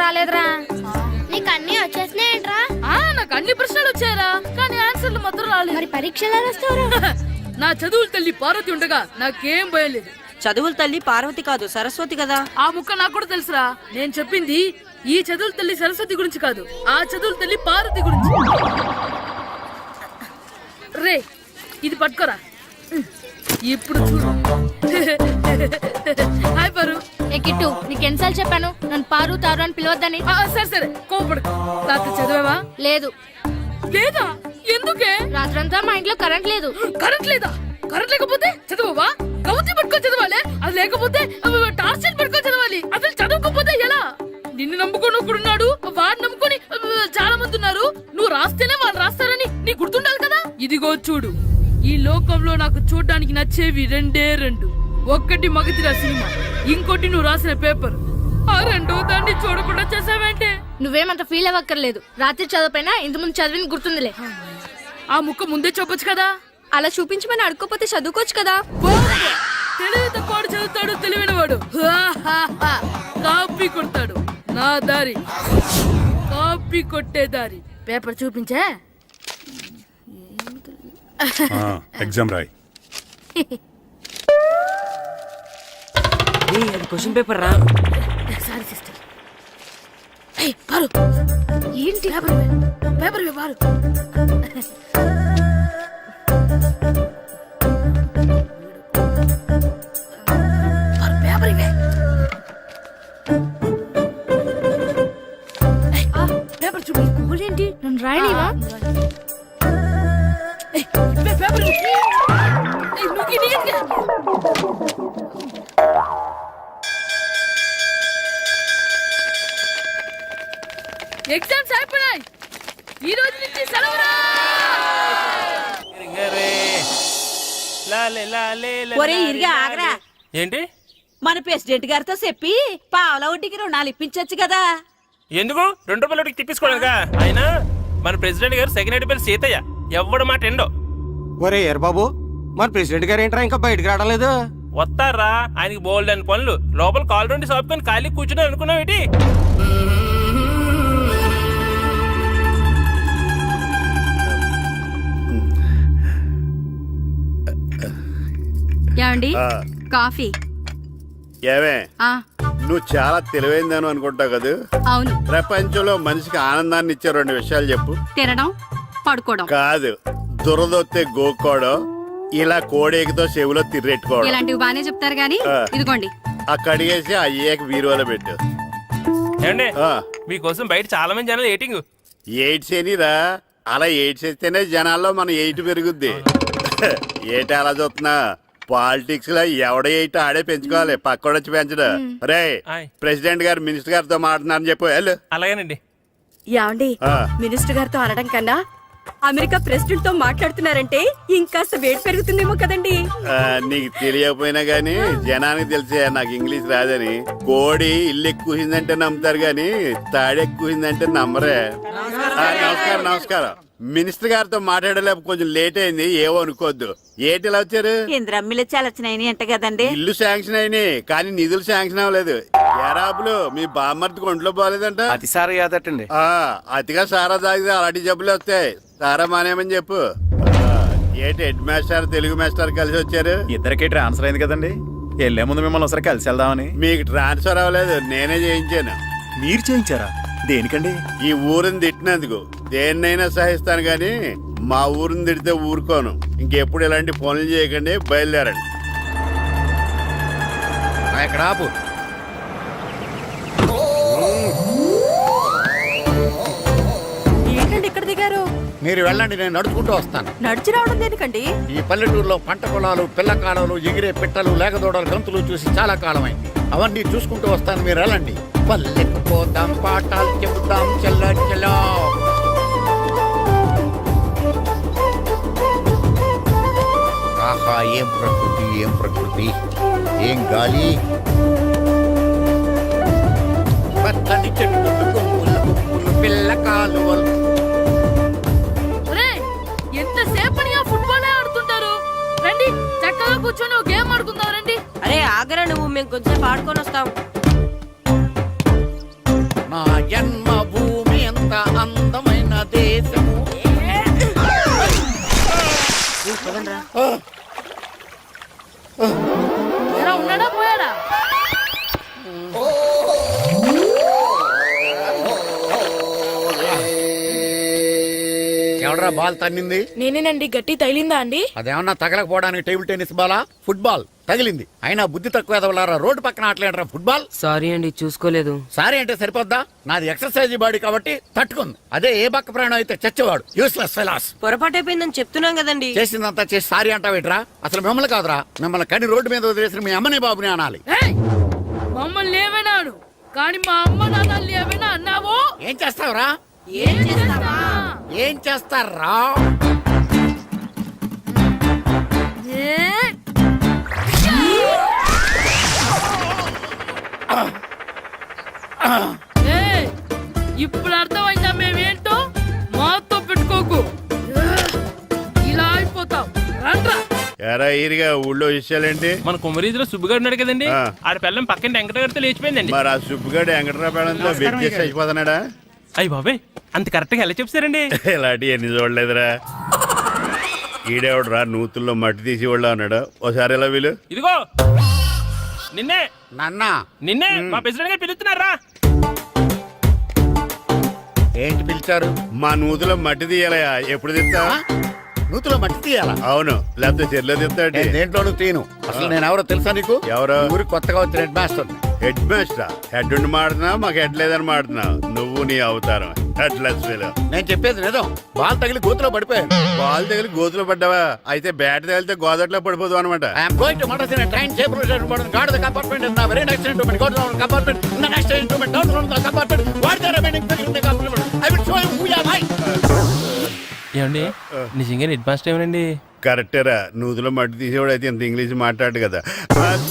రాలేదురా. నీకు అన్ని వచ్చేసినాయంట్రా? నాకు అన్ని ప్రశ్నలు వచ్చాయరా, కానీ ఆన్సర్లు మాత్రం రాలేదు. మరి పరీక్షలు రాస్తావురా? నా చదువుల తల్లి పార్వతి ఉండగా నాకేం భయం లేదు. చదువుల తల్లి పార్వతి కాదు, సరస్వతి కదా. ఆ ముక్క నాకు కూడా తెలుసురా. నేను చెప్పింది ఈ చదువుల తల్లి సరస్వతి గురించి కాదు, ఆ చదువుల తల్లి పార్వతి గురించి. రే ఇది పట్టుకోరా. ఇప్పుడు చూడు. హాయ్ పారు. ఏ కిట్టు, నీకు ఎన్నిసార్లు చెప్పాను నన్ను పారు తారు అని పిలవద్దని? సరే సరే కోపడు. రాత్రి చదివావా? లేదు. లేదా? ఎందుకే? రాత్రంతా మా ఇంట్లో కరెంట్ లేదు. కరెంట్ లేదా? కరెంట్ లేకపోతే చదవవా? కవతి పట్టుకొని చదవాలి. అది లేకపోతే టార్చ్ పట్టుకొని చదవాలి. అసలు చదవకపోతే ఎలా? నిన్ను నమ్ముకొని ఒకడున్నాడు, వాడిని నమ్ముకొని చాలా మంది ఉన్నారు. నువ్వు రాస్తేనే వాళ్ళు రాస్తారని నీ గుర్తుండాలి కదా. ఇదిగో చూడు, ఈ లోకంలో నాకు చూడడానికి నచ్చేవి రెండే రెండు. ఒక్కటి మగతిరా సినిమా, ఇంకోటి నువ్వు రాసిన పేపర్. ఆ రెండో దాన్ని చూడకుండా చేసావేంటే? నువ్వేమంత ఫీల్ అవ్వక్కర్లేదు. రాత్రి చదవపోయినా ఇంతకుముందు చదివిన గుర్తుందిలే. ఆ ముక్క ముందే చెప్పొచ్చు కదా. అలా చూపించమని అడుక్కోపోతే చదువుకోవచ్చు కదా. తెలివి తక్కువ చదువుతాడు, తెలివైన వాడు కాపీ కొడతాడు. నా దారి కాపీ కొట్టే దారి. పేపర్ చూపించే. ఎగ్జామ్ రాయ్. అది క్వశ్చన్ పేపర్ రా. Sorry sister. పారు ఏంటి? పేపర్ పారు. పేపర్ ఇవే. పేపర్ చూపి. ఏంటి నన్ను రాయలేవా? పేపర్ ఎగ్జామ్స్ అయిపోయాయి. ఈ రోజు నుంచి సెలవురా. ఒరే ఇరిగా ఆగరా. ఏంటి? మన ప్రెసిడెంట్ గారితో చెప్పి పావలా వడ్డీకి రుణాలు ఇప్పించొచ్చు కదా. ఎందుకు? 2 రూపాయల వడ్డీకి తిప్పించుకోలేదుగా. అయినా మన ప్రెసిడెంట్ గారు సెకండ్ పేరు సీతయ్య. ఎవడు మాట ఎండో. ఒరే బాబు, మన ప్రెసిడెంట్ గారు ఏంట్రా ఇంకా బయటకు రావడం లేదు? వస్తారా? ఆయనకి బోల్డ్ అని పనులు. లోపల కాల్ రెండు సాపుకొని ఖాళీ కూర్చుని అనుకున్నావు ఏంటి? ఏమండి కాఫీ? ఏమే, నువ్వు చాలా తెలివైందని అనుకుంటావు కదా. అవును. ప్రపంచంలో మనిషికి ఆనందాన్ని ఇచ్చే 2 విషయాలు చెప్పు. తినడం, పడుకోవడం. కాదు, దురదొత్తే గోక్కోవడం, ఇలా కోడేకితో చెవులో తిర్రెట్టుకోవడం. ఇలాంటివి బానే చెప్తారు గానీ ఇదిగోండి. అక్కడిగేసి అయ్యేకి వీరువలో పెట్టు. ఏమండి, మీకోసం బయట చాలా మంది జనాలు ఏటింగ్. ఎయిడ్స్ ఏనిరా? అలా ఎయిడ్స్ వేస్తేనే జనాల్లో మన ఎయిట్ పెరుగుద్ది. ఏటి అలా చూస్తున్నా? పాలిటిక్స్ లో ఎవడ ఎయిట్ ఆడే పెంచుకోవాలి, పక్కోడొచ్చి పెంచడం. రే ప్రెసిడెంట్ గారు మినిస్టర్ గారితో మాట్లాడుతున్నారని చెప్పు. వెళ్ళు. అలాగేనండి. యాండి మినిస్టర్ గారితో అనడం కన్నా అమెరికా ప్రెసిడెంట్ తో మాట్లాడుతున్నారంటే ఇంకాస్త వేడి పెరుగుతుందేమో కదండి. నీకు తెలియకపోయినా గానీ జనానికి తెలిసే నాకు ఇంగ్లీష్ రాదని. కోడి ఇల్లు ఎక్కువసిందంటే నమ్ముతారు గాని తాడెక్కువసిందంటే నమ్మరే. నమస్కారం నమస్కారం. మినిస్టర్ గారితో మాట్లాడలేక కొంచెం లేట్ అయింది, ఏవో అనుకోవద్దు. ఏటి ఇలా వచ్చారు? ఇంద్రమ్మిలు చాలచ్చినాయని అంట కదండి. ఇల్లు శాంక్షన్ అయినాయి కానీ నిధులు శాంక్షన్ అవ్వలేదు. ఎరాబులు మీ బామ్మర్తికి ఒంట్లో పోలేదంట. అతిసారి యాదటండి. అతిగా సారా తాగితే అలాంటి జబ్బులు వస్తాయి. సారా మానేమని చెప్పు. ఏటి హెడ్ మాస్టర్ తెలుగు మాస్టర్ కలిసి వచ్చారు? ఇద్దరికి ట్రాన్స్ఫర్ అయింది కదండి. వెళ్లే ముందు మిమ్మల్ని ఒకసారి కలిసి వెళ్దామని. మీకు ట్రాన్స్ఫర్ అవ్వలేదు, నేనే చేయించాను. మీరు చేయించారా? దేనికండి? ఈ ఊరిని తిట్టినందుకు. దేన్నైనా సహిస్తాను గాని మా ఊరిని తిడితే ఊరుకోను. ఇంకెప్పుడు ఇలాంటి పనులు చేయకండి, బయలుదేరండి. ఇక్కడ ఆపు. ఏంటండి ఇక్కడ దిగారు? మీరు వెళ్ళండి, నేను నడుచుకుంటూ వస్తాను. నడిచి రావడం దేనికండి? ఈ పల్లెటూరులో పంట పొలాలు, పిల్ల కాడలు, ఎగిరే పిట్టలు, లేకదోడలు, గంతులు చూసి చాలా కాలమైంది. అవన్నీ చూసుకుంటూ వస్తాను, మీరు వెళ్ళండి. పల్లెకు పోదాం, పాఠాలు చెబుతాం, చల్ల చలో. ఆహా, ఏం ప్రకృతి, ఏం ప్రకృతి, ఏం గాలి. పచ్చని చెట్లు, కొమ్ములు, కొమ్ములు, పిల్ల కాలువలు. ఎంతసేపని ఆ ఫుట్బాల్ ఆడుతుంటారు? రండి చక్కగా కూర్చొని ఒక గేమ్ ఆడుకుందాం. రండి. అరే ఆగరా నువ్వు, మేము కొంచెం ఆడుకొని వస్తాం. నా ఎంత అందమైన దేశము. ఎలా ఉన్నాడా పోయాడా? ఎవడరా బాల్ తన్నింది? నేనేనండి. గట్టి తగిలిందా అండి? అదేమన్నా తగలకపోవడానికి టేబుల్ టెన్నిస్ బాలా, ఫుట్బాల్ తగిలింది. అయినా బుద్ధి తక్కువ ఎదవలారా, రోడ్డు పక్కన ఆటలేడరా ఫుట్బాల్. సారీ అండి, చూసుకోలేదు. సారీ అంటే సరిపోద్దా? నాది ఎక్సర్సైజ్ బాడీ కాబట్టి తట్టుకుంది. అదే ఏ బక్క ప్రాణం అయితే చచ్చేవాడు. Useless fellas. పొరపాటు అయిపోయిందని చెప్తున్నాం కదండి. చేసిందంతా చేసి సారీ అంటావేట్రా? అసలు మిమ్మల్ని కాదురా, మిమ్మల్ని కని రోడ్డు మీద వదిలేసిన మీ అమ్మని బాబుని అనాలి. ఏయ్! మమ్మల్ని ఏమైనాడు కానీ మా అమ్మ నాన్నల్ని ఏమైనా అన్నావో? ఏం చేస్తావురా? ఏం చేస్తావా? ఏం చేస్తారా? ఏ? ఏయ్! ఇప్పుడు అర్థమైందా మేమేంటో? మాతో పెట్టుకోకు, ఇలా అయిపోతావు. రండ్రా. ఎరా ఈరిగా ఊళ్ళో విషయాలేంటి? మన కుమరీధిలో సుబ్బుగాడు ఉన్నాడు కదండి, ఆ. ఆడ పిల్లం పక్కన వెంకటగారితో లేచిపోయిందండి. మరి ఆ సుబ్బుగాడు వెంకటరాపేడంతో వెచ్చేసి అయిపోతున్నాడా? అయ్యి బాబాయ్, అంత కరెక్ట్ గా ఎలా చెప్తారండి? ఇలాంటి ఎన్ని చూడలేదురా. ఈడేవడరా నూతుల్లో మట్టి తీసి వాళ్ళు అన్నాడు. ఓసారి ఎలా వీలు ఇదిగో నిన్నే నాన్న నిన్నే మా ప్రెసిడెంట్ గారు పిలుస్తున్నారా? ఏంటి పిలిచారు? మా నూతులో మట్టి తీయాలయా. ఎప్పుడు తీస్తా? నూతులో మట్టి తీయాలా? అవును, లేకపోతే చెర్లో తీస్తాడు. నేను దేంట్లోనూ తీను. అసలు నేను ఎవరో తెలుసా నీకు? ఎవరు? ఊరికి కొత్తగా వచ్చిన head master. Head master. Head ఉండి మాడుతున్నావు, మాకు హెడ్ లేదని మాడుతున్నావు. నువ్వు నీ అవతారం హెడ్లెస్ ఫెలో. నేను చెప్పేది నిజం. బాల్ తగిలి గోతులో పడిపోయాను. బాల్ తగిలి గోతులో పడ్డావా? అయితే బ్యాట్ తగిలితే గోదట్లో పడిపోదు అనమాట. ఐఎమ్ గోయింగ్ టు మడసిన train table guard the compartment in the very next instrument. Go to the compartment in the next instrument. Down to the compartment. What the remaining thing in the compartment? I will show you who you are. ఏమండి నిజంగా head master ఏమనండి? కరెక్టేరా, నూతులో మట్టి తీసేవాడు అయితే ఇంత English మాట్లాడు కదా.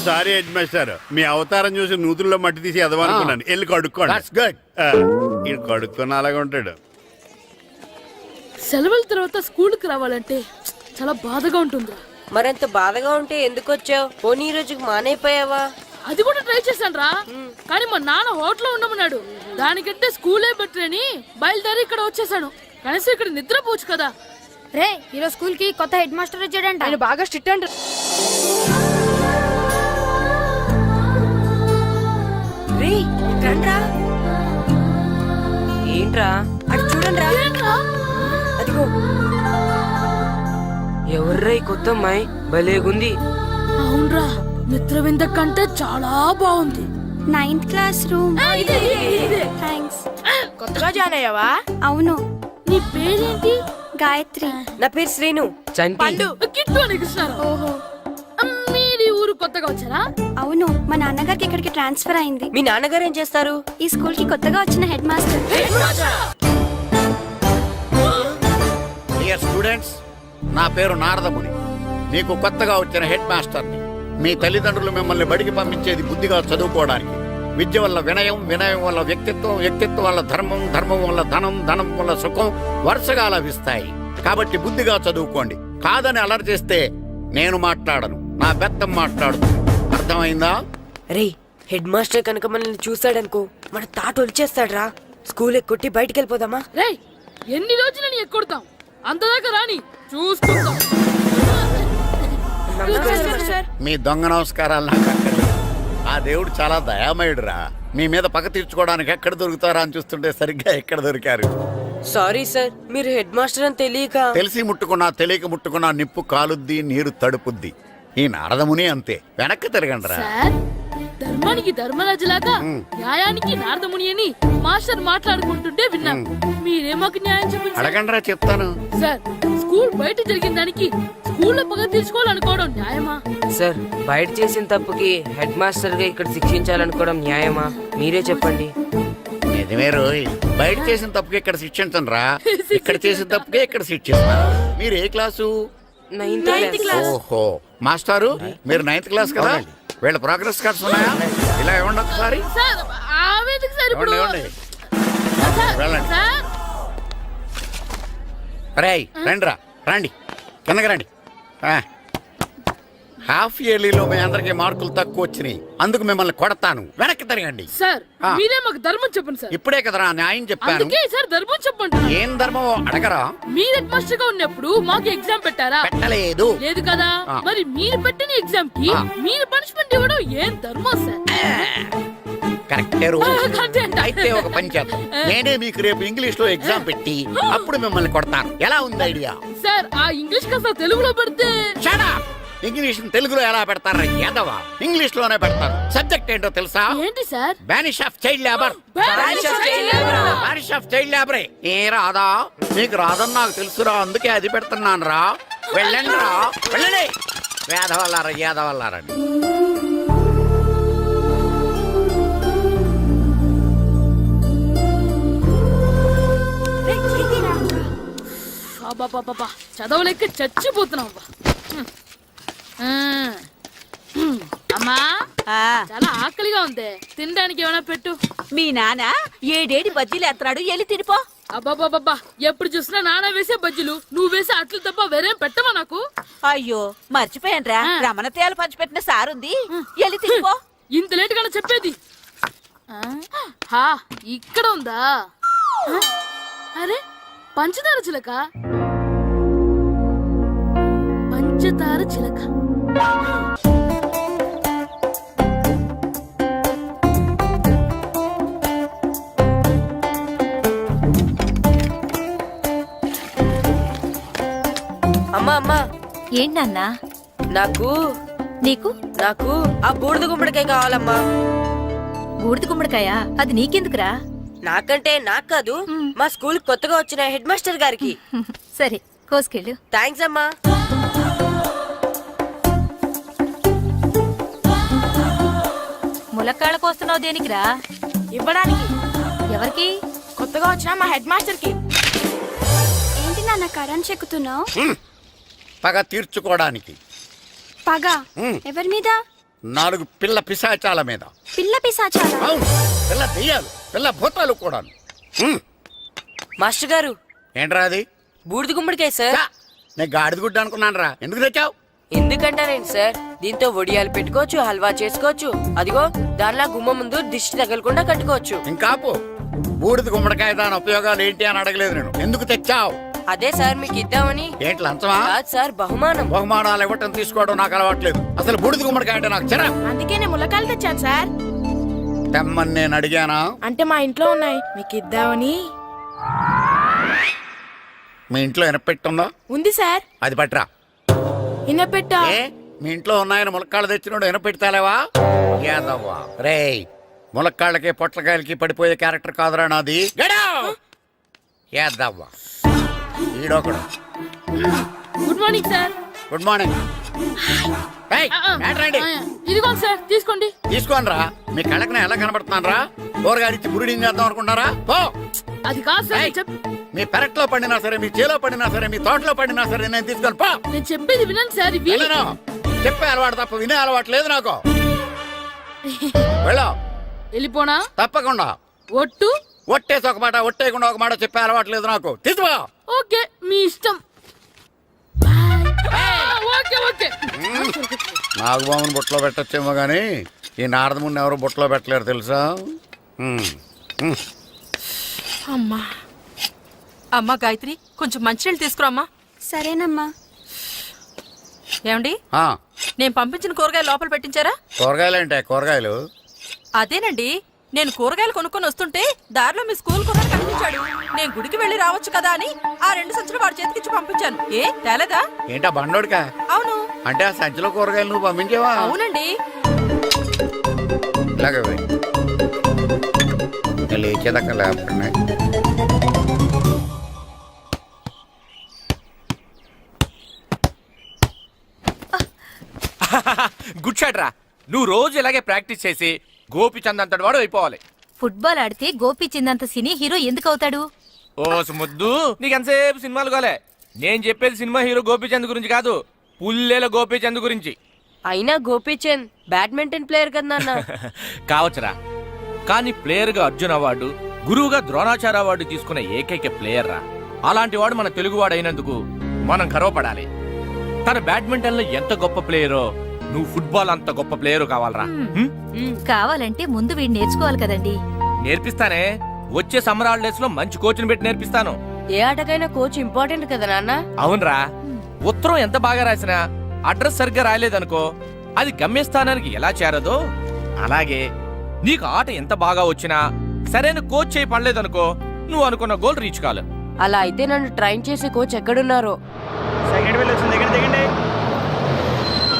Sorry head master, మీ అవతారం చూసి నూతుల్లో మట్టి తీసి ఎదవనుకున్నాను. వెళ్ళి కడుక్కోండి. That's good. ఇది కడుక్కొని అలాగే ఉంటాడు. సెలవుల తర్వాత స్కూల్కి రావాలంటే చాలా బాధగా ఉంటుందిరా. మరంత బాధగా ఉంటే ఎందుకు వచ్చావు? పోనీ ఈ రోజుకి మానైపోయావా? అది కూడా ట్రై చేశాను రా, కానీ మా నాన్న హోటల్లో ఉండమన్నాడు. దానికంటే స్కూలే బెటర్ అని బయలుదేరి ఇక్కడ వచ్చేసాను. కనీసం ఇక్కడ నిద్రపోవచ్చు కదా. రే ఈరోజు స్కూల్ కి కొత్త హెడ్ మాస్టర్ వచ్చాడంట. ఆయన బాగా స్ట్రిక్ట్ అంట. రే రండ్రా. ఏంట్రా? అటు చూడండి రా. అదిగో ఎవర్రా ఈ కొత్త అమ్మాయి? భలేగుంది. అవునరా, మిత్రవింద కంటే చాలా బాగుంది. 9th class room. ఇదే. థ్యాంక్స్. కొత్తగా జాయిన్ అయ్యావా? అవును. నీ పేరేంటి? గాయత్రి. నా పేరు శ్రీను. చంటి. కిట్టు అని కృష్ణారా. ఓహో. మీరు ఈ ఊరు కొత్తగా వచ్చారా? అవును, మా నాన్నగారికి ఇక్కడికి ట్రాన్స్ఫర్ అయింది. మీ నాన్నగారు ఏం చేస్తారు? ఈ స్కూల్ కి కొత్తగా వచ్చిన హెడ్ మాస్టర్. డియర్ స్టూడెంట్స్, నా పేరు నారదముని. మీకు కొత్తగా వచ్చిన హెడ్ మాస్టర్ని. మీ తల్లిదండ్రులు మిమ్మల్ని బడికి పంపించేది బుద్ధిగా చదువుకోవడానికి. విద్య వల్ల వినయం, వినయం వల్ల వ్యక్తిత్వం, వ్యక్తిత్వం వల్ల ధర్మం, ధర్మం వల్ల ధనం, ధనం వల్ల సుఖం వరుసగా లభిస్తాయి. కాబట్టి బుద్ధిగా చదువుకోండి. కాదని అలర్ చేస్తే నేను మాట్లాడను, నా బెత్తం మాట్లాడుతుంది. అర్థమైందా? రే హెడ్ మాస్టర్ కనుక మనల్ని చూసాడనుకో మన తాట వచ్చేస్తాడ్రా. స్కూల్ ఎక్కొట్టి బయటికి వెళ్ళిపోదామా? రేయ్, ఎన్ని రోజులని ఎక్కొడతాం? అంతదాకా రాని చూసుకుంటాం. మీ దొంగ నమస్కారాలు నాకు అక్కర్లేదు. ఆ దేవుడు చాలా దయామయుడురా. మీ మీద పగ తీర్చుకోవడానికి ఎక్కడ దొరుకుతారా అని చూస్తుంటే సరిగ్గా ఎక్కడ దొరికారు. సారీ సార్, మీరు హెడ్ మాస్టర్ అని తెలియక. తెలిసి ముట్టుకున్నా తెలియక ముట్టుకున్నా నిప్పు కాలుద్ది, నీరు తడుపుద్ది. ఈ నారదముని అంతే. వెనక్కి తిరగండిరా. సార్, ధర్మానికి ధర్మరాజులాగా న్యాయానికి నారదముని అని మాస్టర్ మాట్లాడుకుంటుంటే విన్నాం. మీరే మాకు న్యాయం చెప్పండి సార్. అడగండిరా, చెప్తాను. సార్, స్కూల్ బయట జరిగిన దానికి స్కూల్లో పగ తీర్చుకోవాలనుకోవడం న్యాయమా? సార్, బయట చేసిన తప్పుకి హెడ్ మాస్టర్ గా ఇక్కడ శిక్షించాలనుకోవడం న్యాయమా? మీరే చెప్పండి. నిజమే రోయ్, బయట చేసిన తప్పుకి ఇక్కడ శిక్షించను రా. ఇక్కడ చేసిన తప్పుకే ఇక్కడ శిక్షిస్తాను. మీరు ఏ క్లాసు? 9th class. ఓహో, మాస్టారు మీరు 9th క్లాస్ కదా? వీళ్ళ ప్రోగ్రెస్ కార్డ్స్ ఉన్నాయా? ఇలా ఇవ్వండి ఒకసారి. సార్, ఆవేదకు సార్ ఇప్పుడు. ఇవ్వండి. సార్, వెళ్ళండి. సార్. రేయ్ రండిరా, రండి కిందకి రండి. హాఫ్ ఇయర్లీలో మీ అందరికి మార్కులు తక్కువ వచ్చినాయి, అందుకు మిమ్మల్ని కొడతాను. వెనక్కి తిరగండి. సార్ ఆ. మీరే మాకు ధర్మం చెప్పండి సార్. ఇప్పుడే కదరా న్యాయం చెప్పాను. అందుకే సార్ ధర్మం చెప్పండి. ఏం ధర్మమో అడగరా? మీరు హెడ్ మాస్టర్ గా ఉన్నప్పుడు మాకు ఎగ్జామ్ పెట్టారా? పెట్టలేదు. లేదు కదా. ఆ. మరి మీరు పెట్టిన ఎగ్జామ్ కి ఆ. మీరు పనిష్మెంట్ ఇవ్వడం ఏం ధర్మం సార్? కరెక్టే రూల్. అంతే అంట. అయితే ఒక పని చేద్దాం, నేనే మీకు రేపు ఇంగ్లీష్ లో ఎగ్జామ్ పెట్టి అప్పుడు మిమ్మల్ని కొడతాను. ఎలా ఉంది ఐడియా? సార్ ఆ ఇంగ్లీష్ కాస్త తెలుగులో పెడితే. Shut up! ఇంగ్లీష్ తెలుగులో ఎలా పెడతారా యాదవా? ఇంగ్లీష్ లోనే పెడతారు. సబ్జెక్ట్ ఏంటో తెలుసా? ఏంటి sir? Banish of child labour. Banish of child labor. Banish of child లేబరే. ఏ రాదా? నీకు రాదని నాకు తెలుసురా, అందుకే అది పెడుతున్నాను రా. వెళ్ళండి రా, వెళ్ళండి. వేదవల్లారా, యాదవల్లారండి. అబ్బా చదవలేక చచ్చిపోతున్నాం అబ్బా. అమ్మా చాలా ఆకలిగా ఉంది, తినడానికి ఏమైనా పెట్టు. మీ నాన్న ఏడేడి బజ్జీలు ఎత్తాడు, ఎల్లి తినిపో. అబ్బాబాబా ఎప్పుడు చూసినా నాన్న వేసే బజ్జీలు, నువ్వు వేసే అట్లు తప్ప వేరేం పెట్టవా నాకు? అయ్యో మర్చిపోయానురా, ఆ. రమణ తేలు పంచిపెట్టిన సారుంది, ఎల్లి తినిపో. ఇంత లేట్ గా చెప్పేది. హా ఇక్కడ ఉందా? అరే పంచదార చిలక, పంచదార చిలక. అమ్మా అమ్మా, ఏంటన్నా? నాకు నీకు నాకు ఆ బూడిద గుమ్మడికాయ కావాలమ్మా. బూడిద గుమ్మడికాయ? అది నీకెందుకురా? నాకంటే నాకు కాదు, మా స్కూల్ కొత్తగా వచ్చిన హెడ్ మాస్టర్ గారికి. సరే కోసుకెళ్ళు. థ్యాంక్స్ అమ్మా. ములక్కాళ్ళ కోస్తున్నావు దేనికిరా? ఇవ్వడానికి. ఎవరికి? కొత్తగా వచ్చిన మా హెడ్ మాస్టర్ కి. ఏంటి నాన్న కరెంట్ చెక్కుతున్నావు? పగ తీర్చుకోవడానికి. పగ ఉమ్. ఎవరి మీద? 4 పిల్ల పిశాచాల మీద. పిల్ల పిశాచాలా? అవును, పిల్ల దెయ్యాలు, పిల్ల భూతాలు కూడా. మాస్టర్ గారు, ఏంట్రా అది? బూడిద గుమ్మడికాయ సార్. ఛా, నేను గాడిద గుడ్డ అనుకున్నాను రా. ఎందుకు తెచ్చావు? ఎందుకంటారేంటి సార్, దీంతో వడియాలు పెట్టుకోవచ్చు, హల్వా చేసుకోవచ్చు. అదిగో దానిలా గుమ్మ ముందు దిష్టి తగలకుండా కట్టుకోవచ్చు. ఇంకాపు, బూడిద గుమ్మడికాయ దాని ఉపయోగాలు ఏంటి అని అడగలేదు నేను. ఎందుకు తెచ్చావు? అదే సార్ మీకు ఇద్దామని. ఏంటి లంచమా? కాదు సార్, బహుమానం. బహుమానాలు ఇవ్వటం తీసుకోవడం నాకు అలవాట్లేదు. అసలు బూడిద గుమ్మడికాయ అంటే నాకు చెరా. అందుకే నేను ములకాయలు తెచ్చాను సార్. తెమ్మని నేను అడిగానా? అంటే మా ఇంట్లో ఉన్నాయి, మీకు ఇద్దామని. మీ ఇంట్లో ఎనపెట్టుందా? ఉంది సార్. అది పట్రా. ఇన్నపెట్టా. ఏ, మీ ఇంట్లో ఉన్నాయని ములక్కాళ్ళు తెచ్చినోడు ఎనపెడతాలేవా? యాదవ్వా రేయ్, ములక్కాళ్ళకి పొట్లకాయలకి పడిపోయే క్యారెక్టర్ కాదురా నాది. యాదవ్వా ఈడొకడు. Good morning sir. Good morning. ఇదిగో సార్ తీసుకోండి. తీసుకోనరా, మీ కళ్ళకి నేను ఎలా కనబడుతున్నాను రా? కూరగాయలిచ్చి బురిడింగ్ చేద్దాం అనుకుంటారా? పో. అది కాదు సార్. ఏయ్, మీ పెరట్లో పండినా సరే, మీ చేలో పండినా సరే, మీ తోటలో పండినా సరే, నేను తీసుకొని పో. నేను చెప్పేది వినండి సార్. ఇవి వెళ్ళను. చెప్పే అలవాటు తప్ప వినే అలవాటు లేదు నాకు. వెళ్ళా. వెళ్ళిపోనా? తప్పకుండా. ఒట్టు. ఒట్టేసి ఒక మాట, ఒట్టేయకుండా ఒక మాట చెప్పే అలవాటు లేదు నాకు. తీసుకో. ఓకే మీ ఇష్టం. Okay okay. నాగబాబుని బుట్టలో పెట్టచ్చేమో గానీ ఈ నారదముని ఎవరు బుట్టలో పెట్టలేరు తెలుసా? అమ్మా అమ్మా గాయత్రి, కొంచెం మంచినీళ్ళు తీసుకురామ్మా. సరేనమ్మా. ఏమండి, ఆ, నేను పంపించిన కూరగాయలు లోపల పెట్టించారా? కూరగాయలు ఏంటే కూరగాయలు? అదేనండి, నేను కూరగాయలు కొనుక్కొని వస్తుంటే దారిలో మీ స్కూల్ కుర్రాడు కనిపించాడు. నేను గుడికి వెళ్ళి రావచ్చు కదా అని ఆ 2 సంచులు వాడి చేతికిచ్చి పంపించాను. ఏ తేలేదా? ఏంటా బండోడికా? అవును. అంటే ఆ సంచిలో కూరగాయలు నువ్వు పంపించావా? అవునండి. ఇలాగే పోయి. ఇంకా లేచేదాకా లేకుండా. గుడ్ షాట్ రా. నువ్వు రోజు ఇలాగే ప్రాక్టీస్ చేసి గోపిచంద్ అంతటి వాడు అయిపోవాలి. ఫుట్బాల్ ఆడితే గోపీచంద్ సినీ హీరో ఎందుకు అవుతాడు? ఓ ముద్దు, నీకు ఎంతసేపు సినిమాలు కాలే. నేను చెప్పేది సినిమా హీరో గోపిచంద్ గురించి కాదు, పుల్లేల గోపిచంద్ గురించి. అయినా గోపీచంద్ బ్యాడ్మింటన్ ప్లేయర్ కదా నాన్న. కావచ్చురా, కానీ ప్లేయర్ గా అర్జున్ అవార్డు, గురువుగా ద్రోణాచార్య అవార్డు తీసుకున్న ఏకైక ప్లేయర్ రా. అలాంటి వాడు మన తెలుగువాడు అయినందుకు మనం గర్వపడాలి. తన బ్యాడ్మింటన్ లో ఎంత గొప్ప ప్లేయరో నువ్వు ఫుట్బాల్ అంత గొప్ప ప్లేయర్ కావాలరా హ్మ్? కావాలంటే ముందు వీడు నేర్చుకోవాలి కదండి. నేర్పిస్తానే. వచ్చే సమ్మర్ హాలిడేస్ లో మంచి కోచ్ని పెట్టి నేర్పిస్తాను. ఏ ఆటకైనా కోచ్ ఇంపార్టెంట్ కదా నాన్న. అవునరా, ఉత్తరం ఎంత బాగా రాసినా అడ్రస్ సరిగ్గా రాయలేదనుకో అది గమ్యస్థానానికి ఎలా చేరదో అలాగే నీకు ఆట ఎంత బాగా వచ్చినా సరైన కోచ్ చేయి పడలేదనుకో నువ్వు అనుకున్న గోల్ రీచ్ కాదు. అలా అయితే నన్ను ట్రైన్ చేసే కోచ్ ఎక్కడున్నారో. సెకండ్ బిల్ వచ్చింది, దగ్గర దిగండి.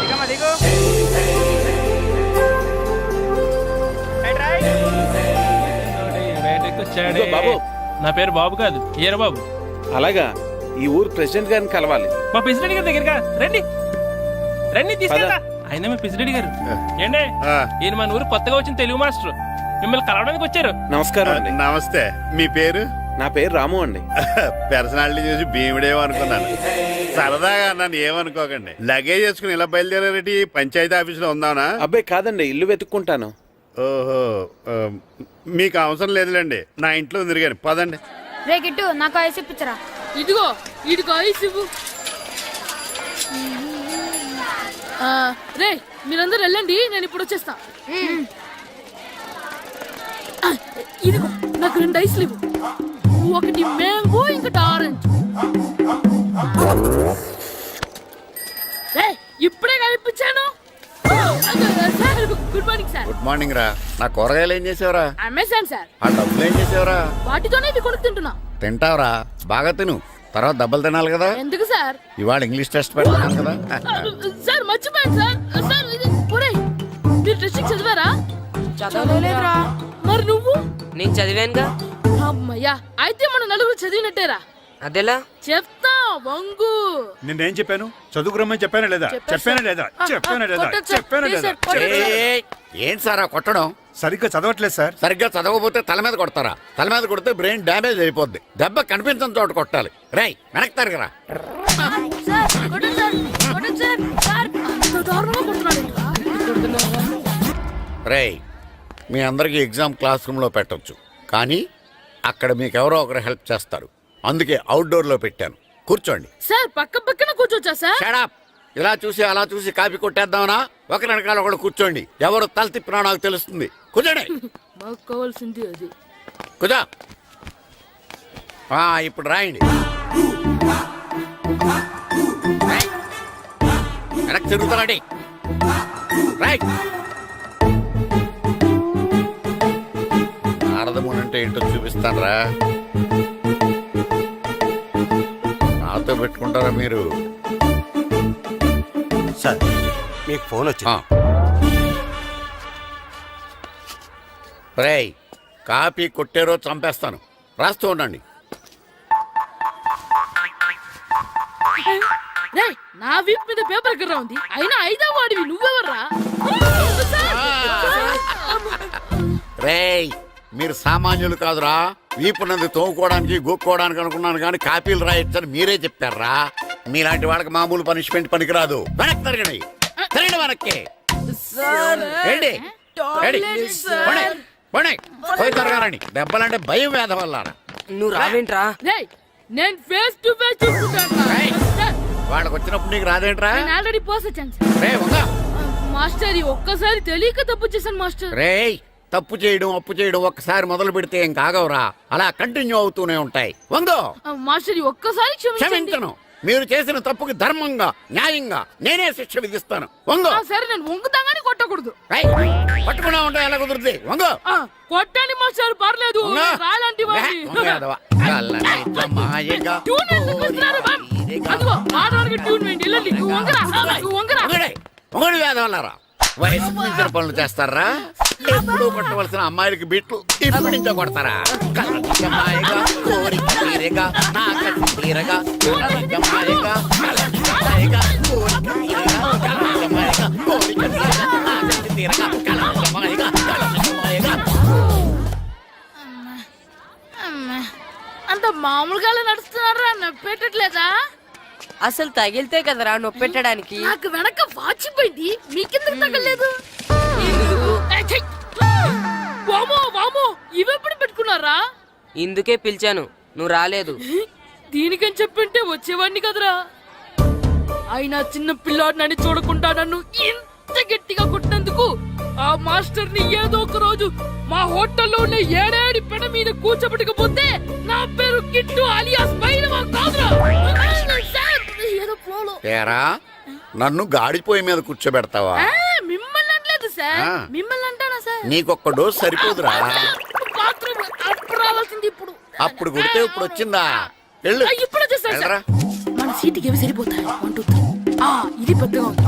దిగమ్మా, దిగు. ఇదిగో బాబు. నా పేరు బాబు కాదు, ఈర బాబు. అలాగా, ఈ ఊరు ప్రెసిడెంట్ గారిని కలవాలి. మా ప్రెసిడెంట్ గారి దగ్గరగా రండి, రండి తీసుకెళ్తా. ఆయన మీ ప్రెసిడెంట్ గారు ఏండే, ఆ, ఈయన మన ఊరు కొత్తగా వచ్చిన తెలుగు మాస్టర్, మిమ్మల్ని కలవడానికి వచ్చారు. నమస్కారం అండి. నమస్తే. మీ పేరు? నా పేరు రాము అండి. పర్సనాలిటీ చూసి భీముడేమో అనుకున్నాను. సరదాగా నన్ను ఏమనుకోకండి. లగేజ్ చేసుకుని ఇలా బయలుదేరేటి పంచాయతీ ఆఫీసులో ఉందానా? అబ్బాయి కాదండి, ఇల్లు వెతుక్కుంటాను. ఓహో, మీకు అవసరం లేదులేండి, నా ఇంట్లో ఉంది కానీ పదండి. రే గిట్టు నాకు ఐస్ ఇప్పించరా. ఇదిగో ఇదిగో ఐస్ ఇవ్వు. రే మీరందరూ వెళ్ళండి, నేను ఇప్పుడు వచ్చేస్తా. ఇదిగో నాకు 2 ఐస్లు ఇవ్వు. ఒకటి మ్యాంగో, ఇంకటి ఆరెంజ్. ఇప్పుడే కనిపించాను. Sir good morning sir. Good morning రా. నా కూరగాయలు ఏం చేసావురా? Amazon sir. ఆ డబ్బులు ఏం చేసావురా? వాటితోనే ఇవి కొనుక్కు తింటున్నా. తింటావురా, బాగా తిను. తర్వాత దెబ్బలు తినాలి కదా. ఎందుకు సార్? ఇవాళ ఇంగ్లీష్ టెస్ట్ పెడతాను కదా. సార్ మర్చిపోయాను సార్. సార్ ఇది ఒరేయ్, మీరు టెస్టింగ్ చదివారా? చదవలేదురా. మరి నువ్వు? నేను చదివానుగా. అమ్మయ్యా, అయితే మన నలుగురు చదివినట్టేరా. అదెలా? చెప్తా వంగు. నేనేం చెప్పాను? చదువుకురమ్మని చెప్పానా లేదా? చెప్పానా లేదా? చెప్పానా లేదా? కొట్టొచ్చు సార్. చెప్పానా ప్లీజ్ లేదా? సార్, కొట్టొచ్చు. ఏయ్, ఏంటి సార్ ఆ కొట్టడం? సరిగ్గా చదవట్లేదు సార్. సరిగ్గా చదవకపోతే తల మీద కొడతారా? తల మీద కొడితే బ్రెయిన్ డ్యామేజ్ అయిపోద్ది. దెబ్బ కనిపించని చోట కొట్టాలి. రేయ్ వెనక్కి తరగరా. సార్, కొట్టండి సార్, కొట్టండి సార్. సార్, అంత దారుణంగా కొడుతున్నాడు ఏంట్రా? రేయ్, మీ అందరికీ ఎగ్జామ్ క్లాస్ రూమ్లో పెట్టొచ్చు, కానీ అక్కడ మీకు ఎవరో ఒకరు హెల్ప్ చేస్తారు. అందుకే అవుట్డోర్లో పెట్టాను. కూర్చోండి. సార్ పక్క పక్కన కూర్చోచ్చా సార్? షడప్. ఇలా చూసి అలా చూసి కాపీ కొట్టేద్దామనా? ఒకరి వెనకాల ఒకడు కూర్చోండి. ఎవరు తల తిప్పినా నాకు తెలుస్తుంది. కూర్చోండి. మాకు కావాల్సింది అది. కూర్చో. ఇప్పుడు రాయండి. వెనక్కి తిరుగుతానండి. రైట్. నారదముని అంటే ఏంటో చూపిస్తాను రా. నాతో పెట్టుకుంటారా మీరు? సార్ మీకు ఫోన్ వచ్చింది. రేయ్, కాపీ కొట్టారో చంపేస్తాను. రాస్తూ ఉండండి. రేయ్, నా వీప్ మీద పేపర్ ఎక్కడ ఉంది? అయినా 5వ వాడివి నువ్వెవర్రా? రేయ్, మీరు సామాన్యులు కాదురా. వీపునంది తోముకోవడానికి గోక్కోవడానికి అనుకున్నాను, కానీ కాపీలు రాయొచ్చని మీరే చెప్పారా. మీలాంటి వాళ్ళకి మామూలు పనిష్మెంట్ పనికిరాదు. వెనక్కి తిరగండి. తిరగండి వెనక్కి. ఏంటి? పోయి తిరగారండి. దెబ్బలంటే భయం వేద వల్ల. నువ్వు రావేంట్రా? రేయ్, నేను ఫేస్ టు ఫేస్ చూసుకుంటాను. వాళ్ళకి వచ్చినప్పుడు నీకు రాదేంట్రా? నేను ఆల్రెడీ పోస్ వచ్చాను సార్. రే వంగా. మాస్టర్, ఈ ఒక్కసారి తెలియక తప్పు చేశాను మాస్టర్. రేయ్, తప్పు చేయడం అప్పు చేయడం ఒక్కసారి మొదలు పెడితే ఏం కాగవరా. అలా కంటిన్యూ అవుతూనే ఉంటాయి. వందో. మాస్టర్, ఈ ఒక్కసారి క్షమించండి. క్షమించను. మీరు చేసిన తప్పుకి ధర్మంగా న్యాయంగా నేనే శిక్ష విధిస్తాను. వంగో. సరే, నేను వంగుతాగానే కొట్టకూడదు. పట్టుకున్నా ఉంటా ఎలా కుదురుతుంది? వంగో. కొట్టండి మాస్టర్, పర్లేదు. రాలాంటి వాడిని. ట్యూన్ ఎందుకు ఇస్తున్నారు, మ్యామ్? అదిగో ఆడవాళ్ళకి ట్యూన్ వేయండి. వెళ్ళండి. నువ్వు వంగరా, నువ్వు వంగరా. వంగడి వేదవల్లారా. వయసు మించిన పనులు చేస్తారా? ఎప్పుడు కొట్టవలసిన అమ్మాయిలకి బిట్లు ఇప్పుడు నుంచో కొడతారా? కలజమాయగా కోరిక తీరగా నా కసి తీరగా కలజమాయగా కలజమాయగా కోరిక తీరగా కలజమాయగా కోరిక తీరగా నా కసి తీరగా కలజమాయగా కలజమాయగా. అంత మామూలుగా నడుస్తున్నారా? నొప్పెట్టట్లేదా? అసలు తగిలితే కదరా నొప్పెట్టడానికి. నాకు వెనక వాచిపోయింది, మీకెందుకు తగలేదు? వామో వామో, ఇవెప్పుడు పెట్టుకున్నారా? ఇందుకే పిలిచాను, నువ్వు రాలేదు. దీనికని చెప్పింటే వచ్చేవాడిని కదరా. అయినా చిన్న పిల్లాడినని చూడకుండా నన్ను ఇంత ఇంత గట్టిగా కొట్టినందుకు ఆ మాస్టర్ ని ఏదో ఒక రోజు మా హోటల్లోనే ఏడేడి పెడ మీద కూర్చోబెట్టకపోతే నా పేరు కిట్టు అలియాస్ బైరవా కాదురా. సార్, ఏదో ఫ్లోలో. ఏరా నన్ను గాడిపోయి మీద కూర్చోబెడతావా? మిమ్మల్ని అనలేదు సార్, ఆ. మిమ్మల్ని అంటానా సార్? నీకొక్క డోస్ సరిపోదురా. బాత్రూమ్ అప్పుడు రావాల్సింది ఇప్పుడు. అప్పుడు కొడితే ఇప్పుడు వచ్చిందా? వెళ్ళు. ఇప్పుడు వచ్చేసారు సార్. వెళ్ళరా. మన సీటుకి ఏమి సరిపోతాయి? 1 2 3. ఇది పెద్దగా ఉంది.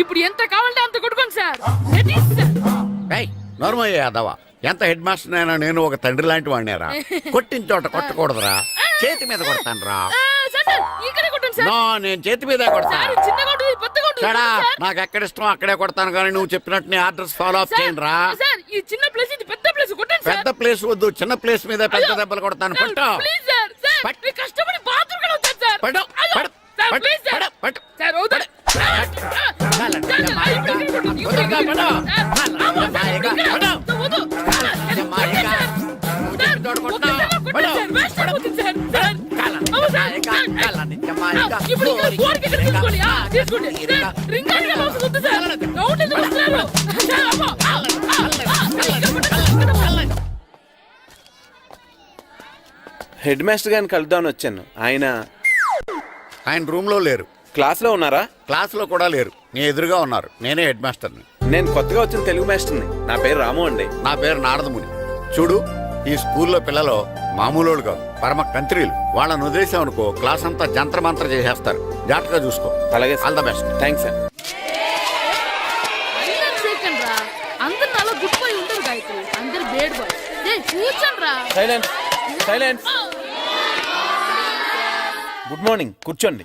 ఇప్పుడు ఎంత కావాలంటే అంత కొట్టుకోండి సార్. Ready, sir? ఏయ్, నోర్మయ్య యాదవ, ఎంత హెడ్ మాస్టర్ అయినా నేను ఒక తండ్రి లాంటి వాడినేరా. కొట్టిన చోట కొట్టకూడదురా, చేతి మీద కొడతాను రా. సార్, సార్, ఇక్కడే కొట్టండి సార్. నో, నేను చేతి మీదే కొడతా. సార్, చిన్నగా ఉంటుంది, పెద్దగా ఉంటుంది సడా, సార్. నాకు ఎక్కడ ఇష్టం అక్కడే కొడతాను, కానీ నువ్వు చెప్పినట్టు నీ ఆర్డర్స్ ఫాలో అప్ సార్, చేయండి రా. సార్, ఈ చిన్న ప్లేస్ ఇది పెద్ద ప్లేస్ కొట్టండి సార్. పెద్ద ప్లేస్ వద్దు, చిన్న ప్లేస్ మీద పెద్ద దెబ్బలు కొడతాను. పట్టు ప్లీజ్ సార్. సార్, పట్టు. మీ కష్టపడి బాత్రూమ్ కూడా వచ్చాను సార్. పట్టు, అయ్యో, పట్టు, సార్, పట్టు, ప్లీజ్ సార్. పట్టు, పట్టు. సార్, వద్దు. హెడ్ మాస్టర్ గారిని కలుద్దామని వచ్చాను. ఆయన రూమ్ లో లేరు, క్లాస్ లో ఉన్నారా? క్లాస్ లో కూడా లేరు, నీ ఎదురుగా ఉన్నారు. నేనే హెడ్ మాస్టర్ని. నేను కొత్తగా వచ్చిన తెలుగు మాస్టర్ని. నా పేరు రాము అండి. నా పేరు నారదముని. చూడు, ఈ స్కూల్లో పిల్లలు మామూలు కాదు, పరమ కంత్రీలు. వాళ్ళని వదిలేసామనుకో క్లాస్ అంతా జంత్ర మంత్ర చేసేస్తారు. జాగ్రత్తగా చూసుకో. అలాగే all the best. Thanks sir. అందరు నాలో గుడ్ బాయ్ ఉంటారు గాయత్రి, అందరు బేడ్ బాయ్. కూర్చోండి రా. Silence, silence. గుడ్ మార్నింగ్, కూర్చోండి.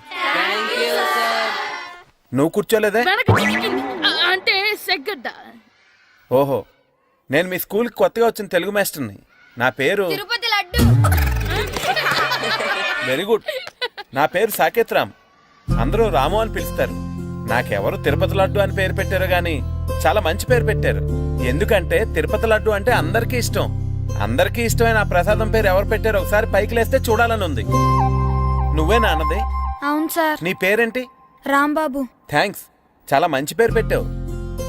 నువ్వు కూర్చోలేదే? అంటే సెగ్గడ్డ. ఓహో, నేను మీ స్కూల్కి కొత్తగా వచ్చిన తెలుగు మాస్టర్ని. నా పేరు తిరుపతి లడ్డు. Very good. నా పేరు సాకేత్ రామ్. అందరూ రాము అని పిలుస్తారు. నాకెవరు తిరుపతి లడ్డు అని పేరు పెట్టారు గాని చాలా మంచి పేరు పెట్టారు. ఎందుకంటే తిరుపతి లడ్డు అంటే అందరికీ ఇష్టం. అందరికీ ఇష్టమైన ఆ ప్రసాదం పేరు ఎవరు పెట్టారు ఒకసారి పైకి లేస్తే చూడాలని ఉంది. నువ్వేనా అన్నది? అవును సార్. నీ పేరేంటి? రాంబాబు. థ్యాంక్స్, చాలా మంచి పేరు పెట్టావు.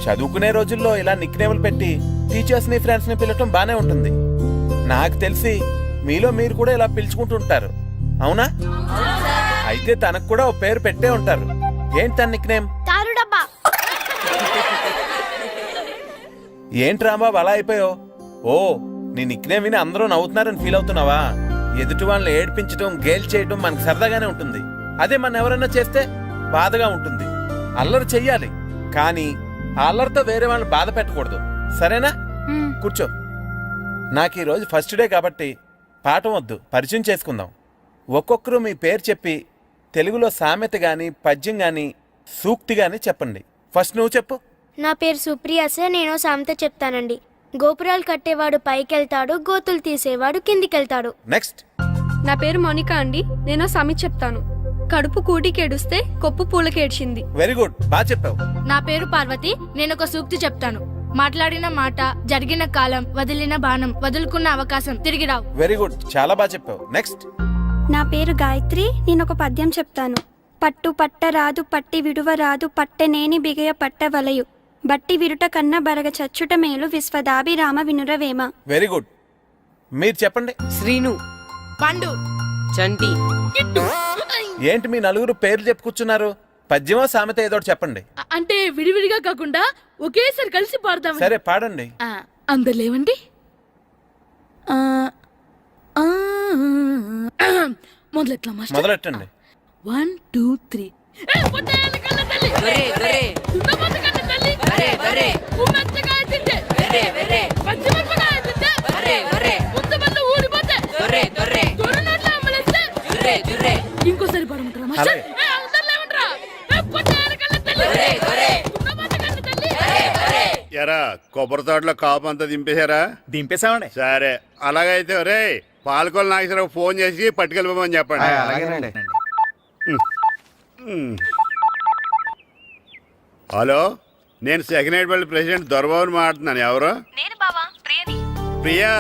చదువుకునే రోజుల్లో ఇలా నిక్నేములు పెట్టి టీచర్స్ ని ఫ్రెండ్స్ ని పిలవటం బానే ఉంటుంది. నాకు తెలిసి మీలో మీరు కూడా ఇలా పిలుచుకుంటుంటారు, అవునా? అయితే తనకు కూడా ఓ పేరు పెట్టే ఉంటారు. ఏంటి తన నిక్నేమ్? తారు డబ్బా. ఏంటి రాంబాబు అలా అయిపోయావు? ఓ, నీ నిక్నేమ్ విని అందరూ నవ్వుతున్నారని ఫీల్ అవుతున్నావా? ఎదుటి వాళ్ళని ఏడ్పించడం, గేల్ చేయడం మనకు సరదాగానే ఉంటుంది. అదే మన ఎవరైనా చేస్తే బాధగా ఉంటుంది. అల్లరి చెయ్యాలి, కానీ ఆ అల్లరితో వేరే వాళ్ళని బాధ పెట్టకూడదు, సరేనా? కూర్చో. నాకు ఈరోజు ఫస్ట్ డే కాబట్టి పాఠం వద్దు, పరిచయం చేసుకుందాం. ఒక్కొక్కరు మీ పేరు చెప్పి తెలుగులో సామెత గాని, పద్యం గాని, సూక్తి గాని చెప్పండి. ఫస్ట్ నువ్వు చెప్పు. నా పేరు సుప్రియ సార్. నేను సామెత చెప్తానండి. గోపురాలు కట్టేవాడు పైకెళ్తాడు, గోతులు తీసేవాడు కిందికెళ్తాడు. నెక్స్ట్. నా పేరు మోనికా అండి. నేను సమి చెప్తాను. కడుపు కూటికేడుస్తే కొప్పు పూలకేడ్చింది. వెరీ గుడ్, బాగా చెప్పావు. నా పేరు పార్వతి. నేను ఒక సూక్తి చెప్తాను. మాట్లాడిన మాట, జరిగిన కాలం, వదిలిన బాణం, వదులుకున్న అవకాశం తిరిగి రావు. వెరీ గుడ్, చాలా బాగా చెప్పావు. నెక్స్ట్. నా పేరు గాయత్రి. నేను ఒక పద్యం చెప్తాను. పట్టు పట్టరాదు, పట్టి విడువ రాదు, పట్టనేని బిగయ పట్టవలయు, బట్టి విరుట కన్న బరగ చచ్చుట మేలు, విశ్వదాభిరామ వినురవేమ. Very good. మీరు చెప్పండి. శ్రీను, పండు, చంటి. ఏంటి మీ నలుగురు పేర్లు చెప్పుకూర్చున్నారు? పద్యమో సామెత ఏదో ఒకటి చెప్పండి. అంటే విడివిడిగా కాకుండా ఒకేసారి కలిసి పాడదాం. సరే, పాడండి. అందరు లేవండి. మొదలెట్లా మాస్టర్? మొదలెట్టండి. 1 2 3. ఇంకోసారి పాడమంటారా మాస్టర్? ఎరా కొబ్బరి తోటలో కాపు అంతా దింపేశారా? దింపేశామండి. సరే, అలాగైతే రే పాలకొల నాగేశ్వరరావు ఫోన్ చేసి పట్టుకెళ్ళిపోమని చెప్పండి. అలాగేనండి. హలో, నేను సెకండ్ హెడ్ వాళ్ళ ప్రెసిడెంట్ దొరబాబుని మాట్లాడుతున్నాను. ఎవరు? నేను బావా ప్రియని. ప్రియా,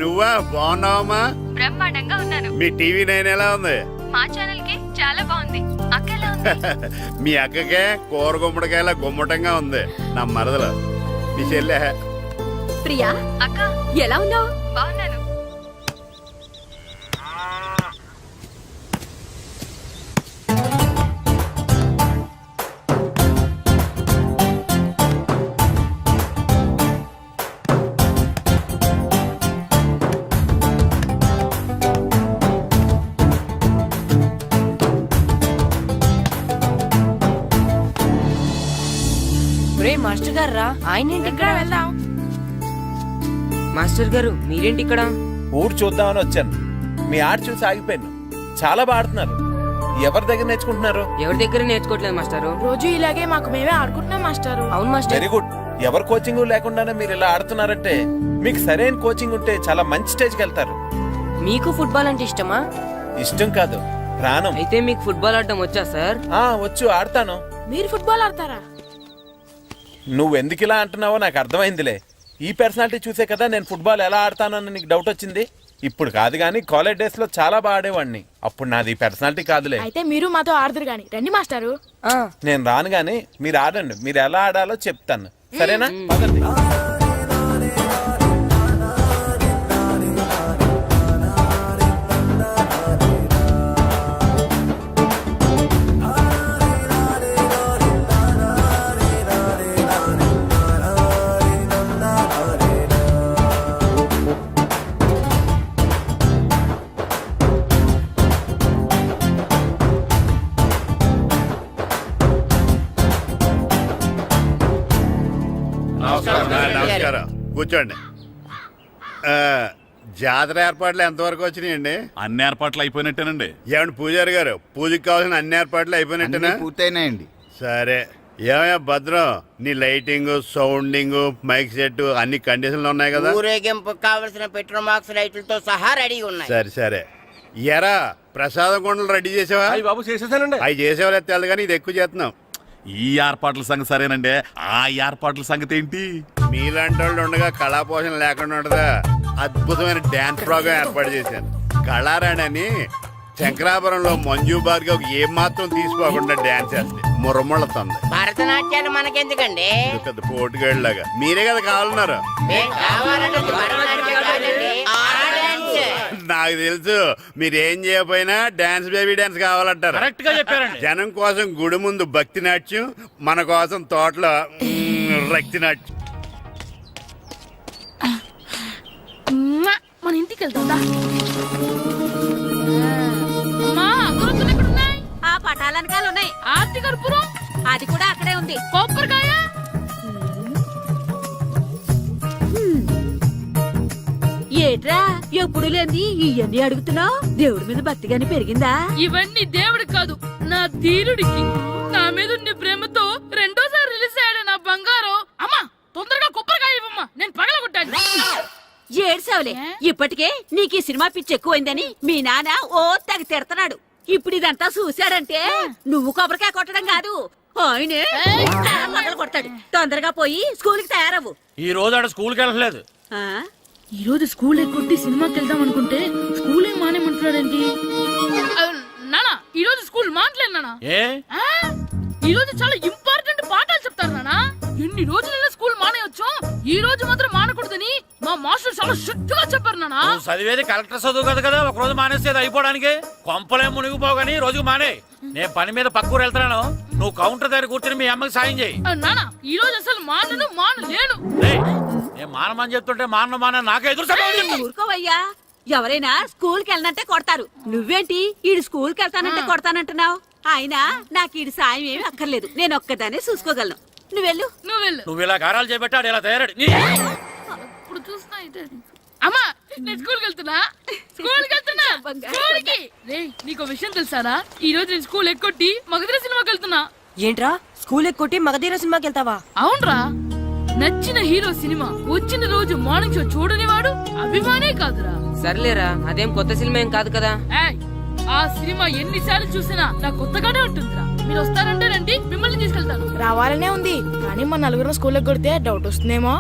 నువ్వా? బాగున్నావమ్మా? బ్రహ్మాండంగా ఉన్నాను. మీ టీవీ 9 ఎలా ఉంది? మా ఛానల్ కి చాలా బాగుంది. అక్క మీ అక్కకే కూర గుమ్మడికాయల గుమ్మటంగా ఉంది నా మరదలు మీ చెల్లె. ప్రియా అక్క ఎలా ఉన్నావు? బాగున్నాను. మాస్టర్ గారు రా, ఆయన ఏంటి ఇక్కడ? వెళ్దాం. మాస్టర్ గారు మీరేంటి ఇక్కడ? ఊరు చూద్దామని వచ్చాను. మీ ఆట చూసి ఆగిపోయాను. చాలా బాగా ఆడుతున్నారు. ఎవరి దగ్గర నేర్చుకుంటున్నారు? ఎవరి దగ్గర నేర్చుకోవట్లేదు మాస్టారు. రోజు ఇలాగే మాకు మేమే ఆడుకుంటున్నాం మాస్టారు. అవును మాస్టర్. Very good. ఎవరి కోచింగ్ లేకుండానే మీరు ఇలా ఆడుతున్నారంటే మీకు సరైన కోచింగ్ ఉంటే చాలా మంచి స్టేజ్కి వెళ్తారు. మీకు ఫుట్బాల్ అంటే ఇష్టమా? ఇష్టం కాదు, ప్రాణం. అయితే మీకు ఫుట్బాల్ ఆడడం వచ్చా సార్? వచ్చు, ఆడతాను. మీరు ఫుట్బాల్ ఆడతారా? నువ్వెందుకు ఇలా అంటున్నావో నాకు అర్థమైందిలే. ఈ పర్సనాలిటీ చూసే కదా నేను ఫుట్బాల్ ఎలా ఆడతానని నీకు డౌట్ వచ్చింది. ఇప్పుడు కాదు కానీ కాలేజ్ డేస్ లో చాలా బాగా ఆడేవాడిని. అప్పుడు నాది ఈ పర్సనాలిటీ కాదులే. అయితే మీరు మాతో ఆడదురు గాని రండి మాస్టారు. నేను రాను గాని మీరు ఆడండి. మీరు ఎలా ఆడాలో చెప్తాను, సరేనా? పదండి. నమస్కారం, కూర్చోండి. జాతర ఏర్పాట్లు ఎంతవరకు వచ్చినాయండి? అన్ని ఏర్పాట్లు అయిపోయినట్టేనండి. ఏమండి పూజారి గారు, పూజకి కావాల్సిన అన్ని ఏర్పాట్లు అయిపోయినట్టేనా? పూర్తయినాయండి. సరే. ఏమయ్యా భద్రం, నీ లైటింగ్, సౌండింగ్, మైక్ సెట్ అన్ని కండిషన్లు ఉన్నాయి కదా? ఊరేగింపు కావలసిన పెట్రోల్ మార్క్స్ లైట్లతో సహా రెడీ ఉన్నాయి. సరే సరే. ఎరా ప్రసాదం కొండలు రెడీ చేసావా? బాబు చేసేసానండి. అవి చేసేవాళ్ళు తెలదు కానీ ఇది ఎక్కువ చేస్తున్నాం. ఈ ఏర్పాట్ల సంగతి సరేనండి, ఆ ఏర్పాట్ల సంగతి ఏంటి? మీలాంటి వాళ్ళు ఉండగా కళాపోషణ లేకుండా ఉండదా? అద్భుతమైన డ్యాన్స్ ప్రోగ్రామ్ ఏర్పాటు చేశాను. కళారాణి అని శంకరాపురంలో మంజు భార్గవ్ ఏం మాత్రం తీసుకోకుండా డ్యాన్స్ చేస్తే మురముళ్ళతుంది. భరతనాట్యాలు మనకెందుకండి? పెద్ద పోటుగాళ్ళలాగా మీరే కదా కావాలన్నారు. నాకు తెలుసు మీరేం చేయకపోయినా డాన్స్ బేబీ డాన్స్ కావాలంటారు. కరెక్ట్ గా చెప్పారండి. జనం కోసం గుడి ముందు భక్తి నాట్యం, మన కోసం తోటలో రక్తి నాట్యం. మన ఇంటికి వెళ్తుందా? అమ్మా, అగరొత్తులు ఎక్కడున్నాయి? ఆ పటాలనకాలు ఉన్నాయి. ఆర్తి కర్పూరం అది కూడా అక్కడే ఉంది. కొబ్బరికాయ ఏట్రా ఎప్పుడు లేని ఇవన్నీ అడుగుతున్నావు? దేవుడి మీద భక్తి గాని పెరిగిందా? ఇవన్నీ దేవుడికి కాదు, నా ధీరుడికి. నా మీద ఉన్న ప్రేమతో రెండోసారి రిలీజ్ అయ్యాడు నా బంగారం. అమ్మా తొందరగా కొబ్బరికాయ ఇవ్వమ్మా, నేను పగలగొట్టాను. ఏడ్సావులే, ఇప్పటికే నీకు ఈ సినిమా పిచ్చి ఎక్కువైందని మీ నాన్న ఓ తెగ తిడతాడు. ఇప్పుడు ఇదంతా చూశాడంటే నువ్వు కొబ్బరికాయ కొట్టడం కాదు, ఆయనే మొదలు కొడతాడు. తొందరగా పోయి స్కూల్ కి తయారవ్వు. ఈ రోజు ఆడ స్కూల్కి వెళ్ళలేదు. ఆ? ఈ రోజు స్కూల్ ఎక్కొట్టి సినిమాకి వెళ్దాం అనుకుంటే స్కూల్ ఏం మానేమంటున్నాడేంటి? నానా ఈ రోజు స్కూల్ మానట్లేదు నానా. ఏ ఈ రోజు చాలా ఇంపార్టెంట్ పాఠాలు చెప్తారు నానా. ఎన్ని రోజులైనా స్కూల్ మానేయొచ్చు, ఈ రోజు మాత్రం మానకూడదని మా మాస్టర్ చాలా స్ట్రిక్ట్ గా చెప్పారు నానా. చదివేది కలెక్టర్ చదువు కదా కదా, ఒక రోజు మానేసేది అయిపోవడానికి. కొంపలే మునిగిపోగాని రోజుకు మానే. నేను పని మీద పక్కూరు వెళ్తున్నాను, నువ్వు కౌంటర్ దగ్గర కూర్చొని మీ అమ్మకి సాయం చేయి. నానా ఈ రోజు అసలు మానలేను. నేను మానమని చెప్తుంటే మాన నాకే ఎదురు. ఊరుకోవయ్యా, ఎవరైనా స్కూల్ కి వెళ్ళనంటే కొడతారు. నువ్వేంటి ఈడు స్కూల్ కి వెళ్తానంటే కొడతానంటున్నావు? అయినా నాకు ఈడు సాయం ఏమి అక్కర్లేదు, నేను ఒక్కదానే చూసుకోగలను. నువ్వెళ్ళు. నువ్వు ఇలా గారాలు చేపెట్టాడు ఇలా తయారాడు. ఇప్పుడు చూస్తున్నా ఇదే. అమ్మా నేను స్కూల్కి వెళ్తున్నా. స్కూల్కి రేయ్, నీకు విషయం తెలుసారా? ఈ రోజు నేను స్కూల్ ఎక్కొట్టి మగధీర సినిమాకి వెళ్తున్నా. ఏంట్రా స్కూల్ ఎక్కొట్టి మగధీర సినిమాకి వెళ్తావా? అవునరా, నచ్చిన హీరో సినిమా వచ్చిన రోజు మార్నింగ్ షో చూడని వాడు అభిమానే కాదురా. సర్లేరా, అదేం కొత్త సినిమా ఏం కాదు కదా. ఏయ్, ఆ సినిమా ఎన్నిసార్లు చూసినా నాకు కొత్తగానే ఉంటుందిరా. మీరు వస్తారంటే రండి, మిమ్మల్ని తీసుకెళ్తాను. రావాలనే ఉంది కానీ మన నలుగురు స్కూల్కి కొడితే డౌట్ వస్తుందేమో.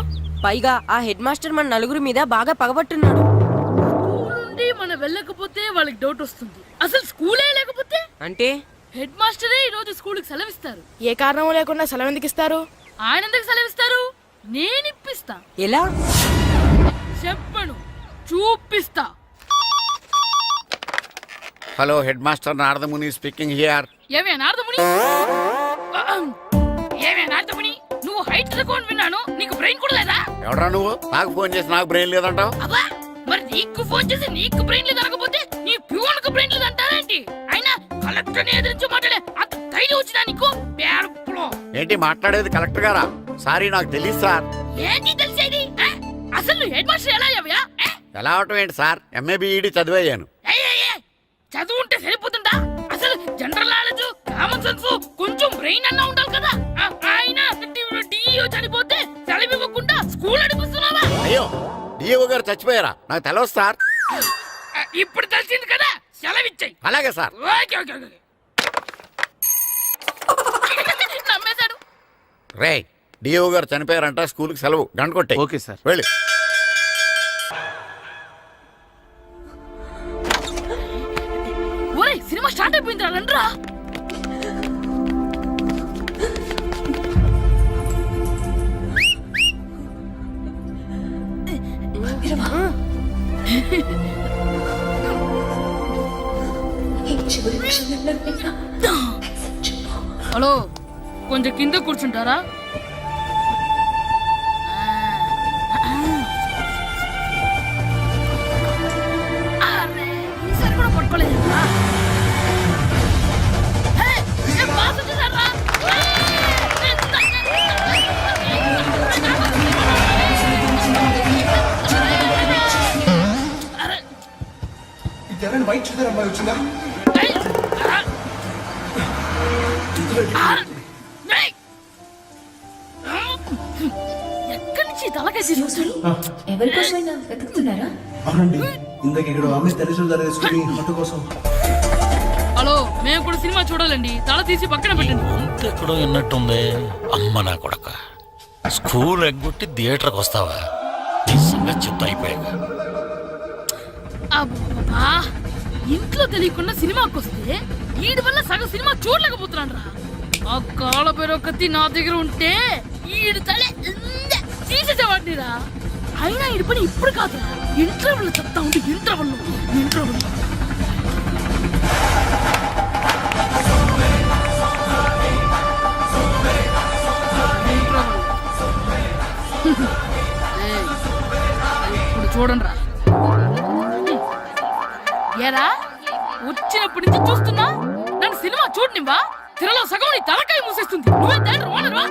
పైగా ఆ హెడ్ మాస్టర్ మన నలుగురి మీద బాగా పగబట్టున్నాడు. స్కూల్ నుండి మనం వెళ్ళకపోతే వాళ్ళకి డౌట్ వస్తుంది. అసలు స్కూలే లేకపోతే అంటే హెడ్ మాస్టరే ఈ రోజు స్కూల్కి సెలవిస్తారు. ఏ కారణం లేకుండా సెలవు ఎందుకు ఇస్తారు? ఆయన ఎందుకు సెలవిస్తారు? నేను ఇప్పిస్తా. ఎలా? చెప్పను, చూపిస్తా. Hello head master Naradamuni speaking here. ఏమే నారదముని, ఏమే నారదముని, నువ్వు హైట్ రికార్డ్ విన్నాను, నీకు బ్రెయిన్ కూడా లేదా? ఎవడరా నువ్వు? నాకు ఫోన్ చేసి నాకు బ్రెయిన్ లేదంటావు? అబ్బా, మరి నీకు ఫోన్ చేసి నీకు బ్రెయిన్ లేదు అనకపోతే నీ ప్యూన్ కు బ్రెయిన్ లేదు అంటారేంటి? అయినా కలెక్టర్ ని ఎదిరించి మాట్లాడే అంత ధైర్యం వచ్చినా నీకు? పేరులో ఏంటి మాట్లాడేది? కలెక్టర్ గారా? సారీ నాకు తెలియదు సార్. ఏంటి తెలిసేది? అసలు నువ్వు హెడ్ మాస్టర్ ఎలా అయ్యావ్యా? ఎలా అవటం ఏంటి సార్? MA B Ed చదివయ్యాను. చదువు ఉంటే సరిపోతుందా? అసలు జనరల్ నాలెడ్జ్, కామన్ సెన్స్, కొంచెం బ్రెయిన్ అన్నా ఉండాలి కదా. ఆయన డిఇఓ చనిపోతే సెలవివ్వకుండా స్కూల్ నడిపిస్తున్నావా? అయ్యో, డిఓ గారు చచ్చిపోయారా? నాకు తెలవదు సార్. ఇప్పుడు తెలిసింది కదా, సెలవిచ్చాయి. అలాగే సార్. Okay okay okay. నమ్మేశాడు. రే, డిఓ గారు చనిపోయారంట, స్కూల్కి సెలవు. గంట కొట్టే. Okay sir. వెళ్ళి. ఒరేయ్, సినిమా స్టార్ట్ అయిపోయిందిరా, రండ్రా. హలో, కొంచెం కింద కూర్చుంటారా? అరే, ఈసారి కూడా పట్టుకోలేదు. వైట్ చూద్దరు అమ్మాయి వచ్చిందా? ఎక్కడి నుంచి తలకేసి ఎవరికోసమైనా వెతుకుతున్నారా? అవునండి, ఇందాక ఇక్కడ ఆమె తల్లిదండ్రులు తీసుకుని ఆటో కోసం. హలో, మేము కూడా సినిమా చూడాలండి. తల తీసి పక్కన పెట్టండి. ఎక్కడో విన్నట్టుంది. అమ్మ నా కొడక, స్కూల్ ఎగ్గొట్టి థియేటర్కి వస్తావా? ఈ సంగతి చెప్తా అయిపోయాక. అబ్బా, ఇంట్లో తెలియకుండా సినిమాకి వస్తే వీడి వల్ల సగం సినిమా చూడలేకపోతున్నాను రా. ఆ కాళ్ళ పేరొకటి నా దగ్గర ఉంటే ఈడు తలే తీసేసేవాడిని రా. అయినా ఈడి పని ఇప్పుడు కాదురా, ఇంటర్వెల్ చెప్తా ఉంటే ఇంటర్వెల్. ఇప్పుడు చూడండి రా. ఏరా, వచ్చినప్పటి నుంచి చూస్తున్నా, నన్ను సినిమా చూడనివ్వా? తిరలో సగం నీ తలకాయ మూసేస్తుంది. నువ్వే తండ్రి ఓనరువా?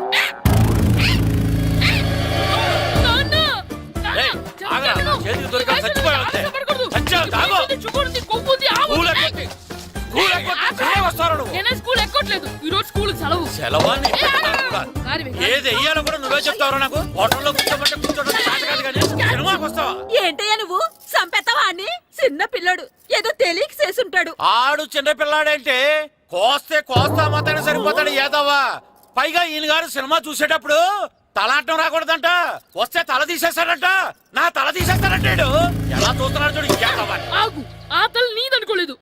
చేతికి దొరికా చచ్చిపోయావు అంతే. చచ్చావు, తాగు. నేనే స్కూల్ ఎక్కట్లేదు. ఈ రోజు స్కూల్ సెలవు. సెలవా? ఏది వెయ్యాలో కూడా నువ్వే చెప్తావు నాకు. హోటల్లో కూర్చోమంటే కూర్చోడం చేత కాదు కానీ సినిమాకి వస్తావా? ఏంటయ్యా నువ్వు చంపేస్తావా అని? చిన్న పిల్లడు ఏదో తెలియక చేసుంటాడు. ఆడు చిన్న పిల్లాడంటే కోస్తా మాత్రమే సరిపోతాడు ఏదవ్వా. పైగా ఈయన గారు సినిమా చూసేటప్పుడు తలాటం రాకూడదంట. వస్తే తల తీసేస్తాడంట. నా తల తీసేస్తాడంటాడు. ఎలా చూస్తున్నాడు చూడు. ఆగు, ఆ తల నీదనుకోలేదు,